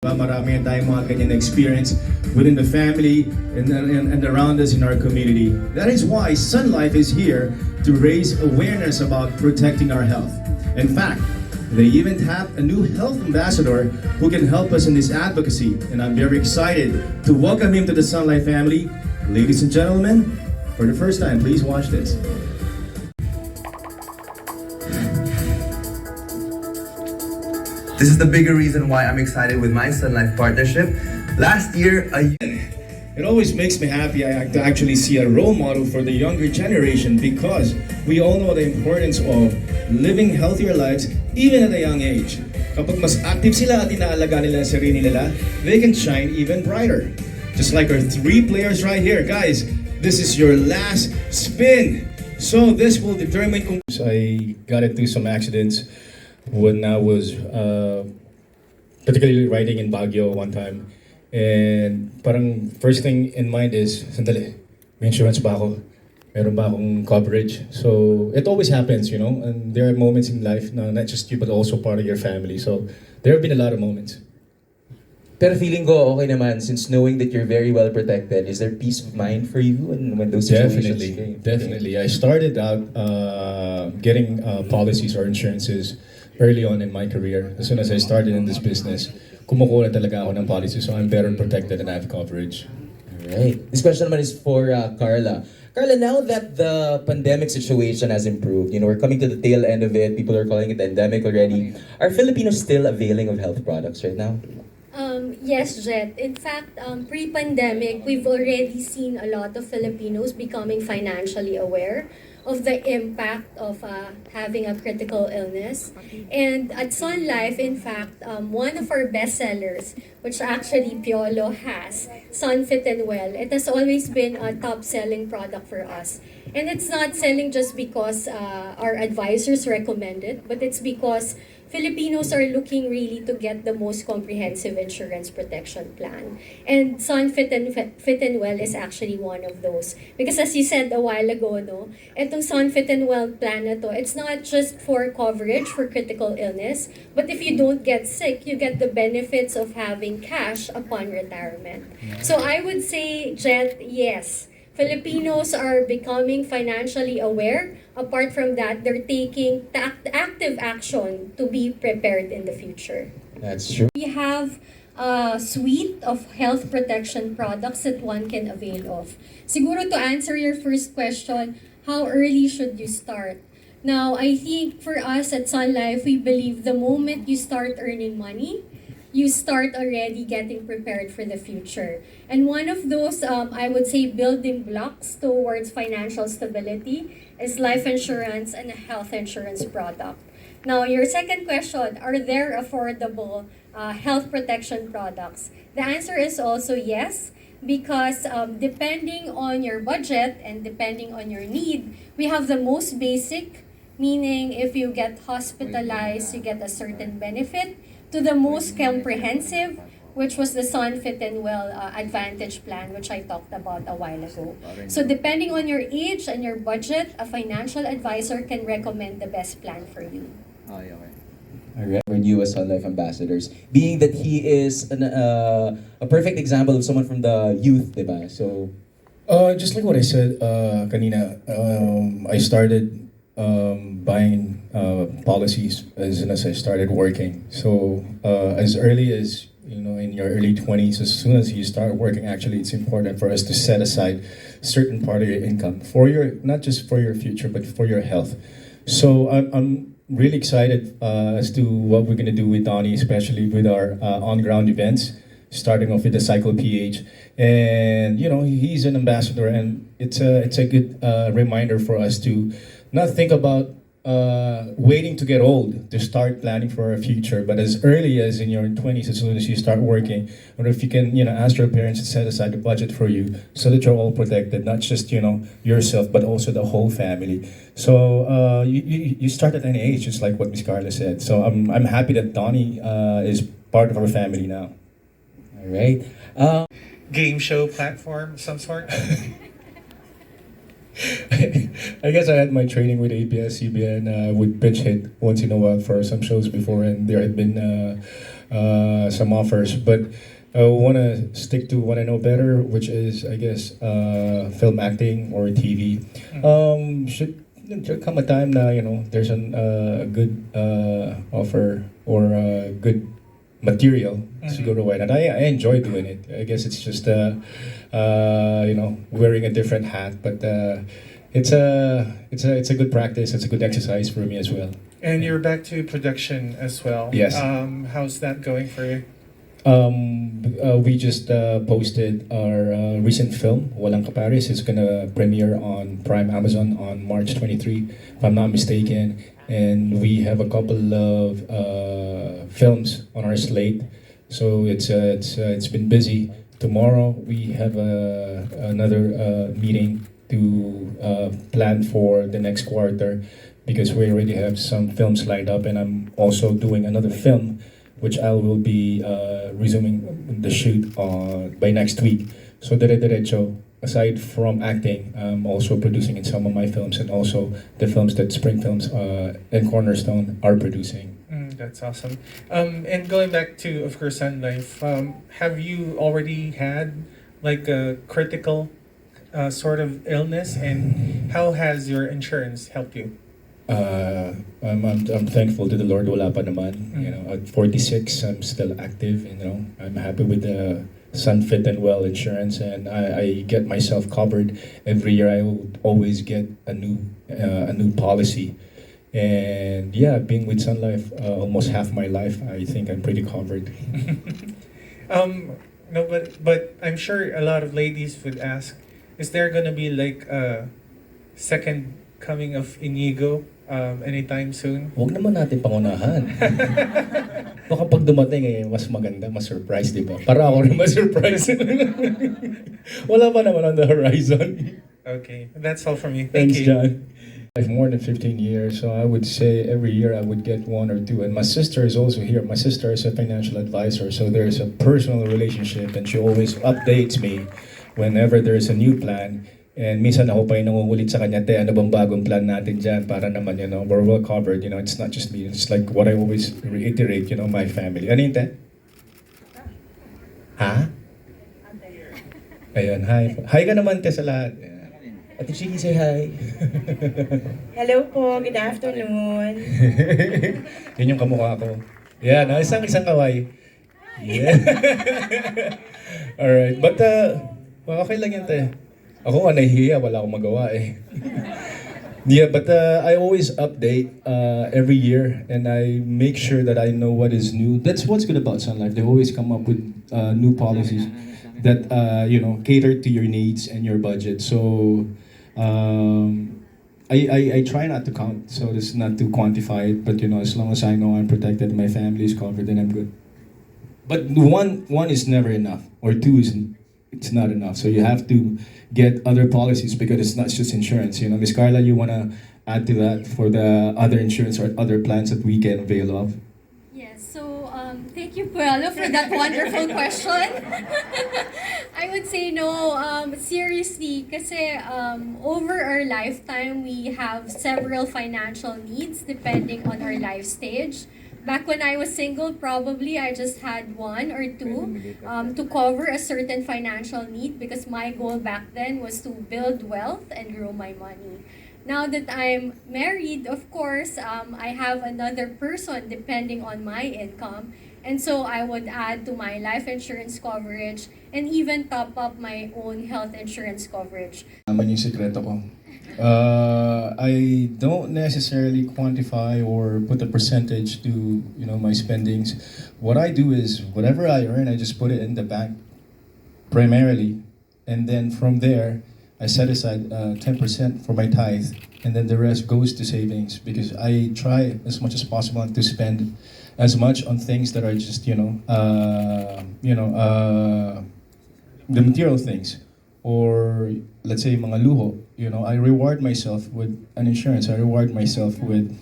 Marami tayong mga ganyan na experience within the family and around us in our community. That is why Sun Life is here to raise awareness about protecting our health. In fact, they even have a new health ambassador who can help us in this advocacy. And I'm very excited to welcome him to the Sun Life family. Ladies and gentlemen, for the first time, please watch this. This is the bigger reason why I'm excited with my Sun Life partnership. Last year, It always makes me happy to actually see a role model for the younger generation because we all know the importance of living healthier lives even at a young age. Kapag mas active sila at inaalaga nila ang sarili nila, they can shine even brighter. Just like our three players right here. Guys, this is your last spin. So this will determine kung... I got into some accidents when I was particularly riding in Baguio one time. And parang first thing in mind is, sandali, may insurance ba ako? Meron ba akong coverage? So it always happens, you know, and there are moments in life, na not just you but also part of your family. So there have been a lot of moments. Pero feeling ko okay naman since knowing that you're very well protected. Is there peace of mind for you when those situations came? Definitely. I started out getting policies or insurances early on in my career. As soon as I started in this business, kumukuha talaga ako ng policy, so I'm better protected and I have coverage. Alright. This question naman is for Carla. Carla, now that the pandemic situation has improved, you know, we're coming to the tail end of it, people are calling it endemic already. Are Filipinos still availing of health products right now? Yes, Jet. In fact, pre-pandemic, we've already seen a lot of Filipinos becoming financially aware of the impact of having a critical illness. And at Sun Life, in fact, one of our bestsellers, which actually Piolo has, Sun Fit and Well, it has always been a top-selling product for us. And it's not selling just because our advisors recommend it, but it's because Filipinos are looking really to get the most comprehensive insurance protection plan. And Sun Fit and Well is actually one of those. Because as you said a while ago, no, itong Sun Fit and Well plan na to, it's not just for coverage for critical illness, but if you don't get sick, you get the benefits of having cash upon retirement. So I would say, Jet, yes. Filipinos are becoming financially aware. Apart from that, they're taking active action to be prepared in the future. That's true. We have a suite of health protection products that one can avail of. Siguro to answer your first question, how early should you start? Now, I think for us at Sun Life, we believe the moment you start earning money, you start already getting prepared for the future. And one of those, I would say, building blocks towards financial stability is life insurance and a health insurance product. Now, your second question, are there affordable health protection products? The answer is also yes, because depending on your budget and depending on your need, we have the most basic, meaning if you get hospitalized, you get a certain benefit, to the most comprehensive, which was the Sun Fit and Well Advantage Plan, which I talked about a while ago. So depending on your age and your budget, a financial advisor can recommend the best plan for you. Alright, we're new as Sun Life ambassadors. Being that he is a perfect example of someone from the youth, diba? So, Just like what I said kanina, I started buying policies as soon as I started working. So as early as, you know, in your early 20s, as soon as you start working, actually it's important for us to set aside certain part of your income for your, not just for your future, but for your health. So I'm really excited as to what we're gonna do with Donny, especially with our on-ground events, starting off with the Cycle PH. And, you know, he's an ambassador, and it's a good reminder for us to not think about waiting to get old to start planning for our future, but as early as in your 20s, as soon as you start working, or if you can, you know, ask your parents to set aside a budget for you so that you're all protected, not just, you know, yourself, but also the whole family. So you start at any age, just like what Miss Carla said. So I'm happy that Donny is part of our family now. alright. Game show platform of some sort? I guess I had my training with ABS-CBN with pitch hit once in a while for some shows before, and there had been some offers, but I want to stick to what I know better, which is, I guess, film acting or TV. Should there come a time na, there's a good offer or good material, siguro why not? I enjoy doing it. I guess it's just wearing a different hat, but it's a good practice. It's a good exercise for me as well. And you're back to production as well. Yes. How's that going for you? We just posted our recent film, Walang Kapares. It's gonna premiere on Prime Amazon on March 23, if I'm not mistaken. And we have a couple of films on our slate, so it's been busy. Tomorrow we have another meeting to plan for the next quarter, because we already have some films lined up, and I'm also doing another film which I will be resuming the shoot by next week. So dire-diretso, aside from acting, I'm also producing in some of my films, and also the films that Spring Films and Cornerstone are producing. That's awesome. And going back to, of course, Sun Life, have you already had like a critical sort of illness, and how has your insurance helped you? I'm thankful to the Lord. Wala pa naman. At 46, I'm still active. I'm happy with the Sun Fit and Well insurance, and I get myself covered every year. I will always get a new policy, and yeah, being with Sun Life almost half my life, I think I'm pretty covered. No, but I'm sure a lot of ladies would ask, is there gonna be like a second coming of Inigo anytime soon? Huwag naman natin pangunahan. Baka pag dumating mas maganda, mas surprise, di ba? Para ako rin mas surprise. Wala pa naman on the horizon. Okay, that's all from me. Thank Thanks, you. John. I've more than 15 years, so I would say every year I would get one or two. And my sister is also here. My sister is a financial advisor, so there's a personal relationship, and she always updates me whenever there's a new plan. And minsan ako pa yung nangungulit sa kanya, te, ano bang bagong plan natin dyan para naman, we're well covered. It's not just me. It's like what I always reiterate, my family. Ano yun, te? Ha? Ayun, hi. Hi ka naman, te, sa lahat. Ate Chiki, say hi. Hello po, good afternoon. Yun yung kamukha ko. Yeah, no, isang kaway. Yeah. Alright, but okay lang yan, te. Ako nga nahihiya, wala akong magawa eh. Yeah, but I always update every year, and I make sure that I know what is new. That's what's good about Sun Life. They always come up with new policies that cater to your needs and your budget. So I try not to count, so it's not to quantify it. But as long as I know I'm protected, my family is covered, then I'm good. But one is never enough, or two it's not enough. So you have to get other policies, because it's not just insurance. Miss Carla, you wanna add to that for the other insurance or other plans that we can avail of? Yes, so thank you, Piolo, for that wonderful question. I would say no, seriously, kasi over our lifetime, we have several financial needs depending on our life stage. Back when I was single, probably I just had one or two to cover a certain financial need, because my goal back then was to build wealth and grow my money. Now that I'm married, of course, I have another person depending on my income. And so I would add to my life insurance coverage and even top up my own health insurance coverage. Naman yung sekreto ko. I don't necessarily quantify or put a percentage to my spendings. What I do is whatever I earn, I just put it in the bank primarily, and then from there I set aside 10% for my tithe, and then the rest goes to savings, because I try as much as possible to spend as much on things that are just the material things, or let's say mga luho. I reward myself with an insurance. I reward myself with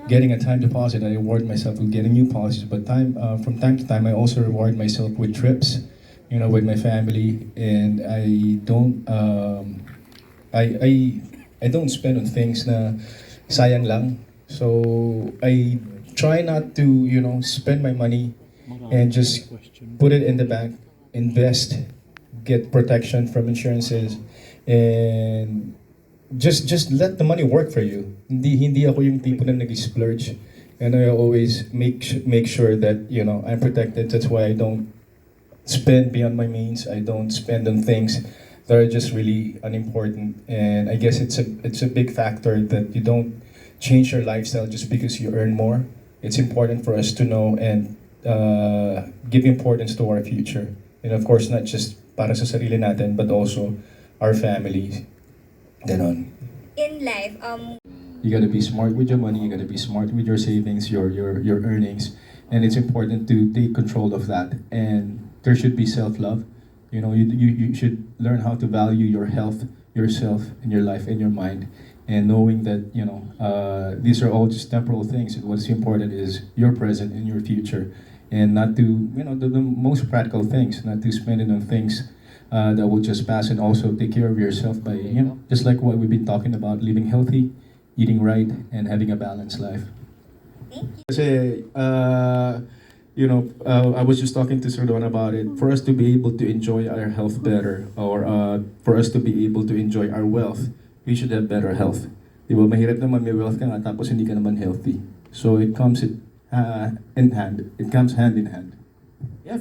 getting a time deposit. I reward myself with getting new policies. But from time to time, I also reward myself with trips, with my family. And I don't I don't spend on things na sayang lang. So I try not to spend my money and just put it in the bank, invest, get protection from insurances, and just let the money work for you. Hindi ako yung tipo na nag-splurge. And I always make sure that, you know, I'm protected. That's why I don't spend beyond my means. I don't spend on things that are just really unimportant. And I guess it's a big factor that you don't change your lifestyle just because you earn more. It's important for us to know and give importance to our future. And of course, not just para sa sarili natin, but also our families. Ganon. In life, You gotta be smart with your money. You gotta be smart with your savings, your earnings, and it's important to take control of that. And there should be self-love. You know, you should learn how to value your health, yourself, and your life and your mind, and knowing that, you know, these are all just temporal things. And what's important is your present and your future, and not to, you know, the most practical things, not to spend it on things that will just pass, and also take care of yourself by, you know, just like what we've been talking about, living healthy, eating right, and having a balanced life. Kasi, you know, I was just talking to Sir Don about it. For us to be able to enjoy our health better, or for us to be able to enjoy our wealth, we should have better health. Di ba? Mahirap naman may wealth ka nga tapos hindi ka naman healthy. So it comes in hand. It comes hand in hand. Yeah,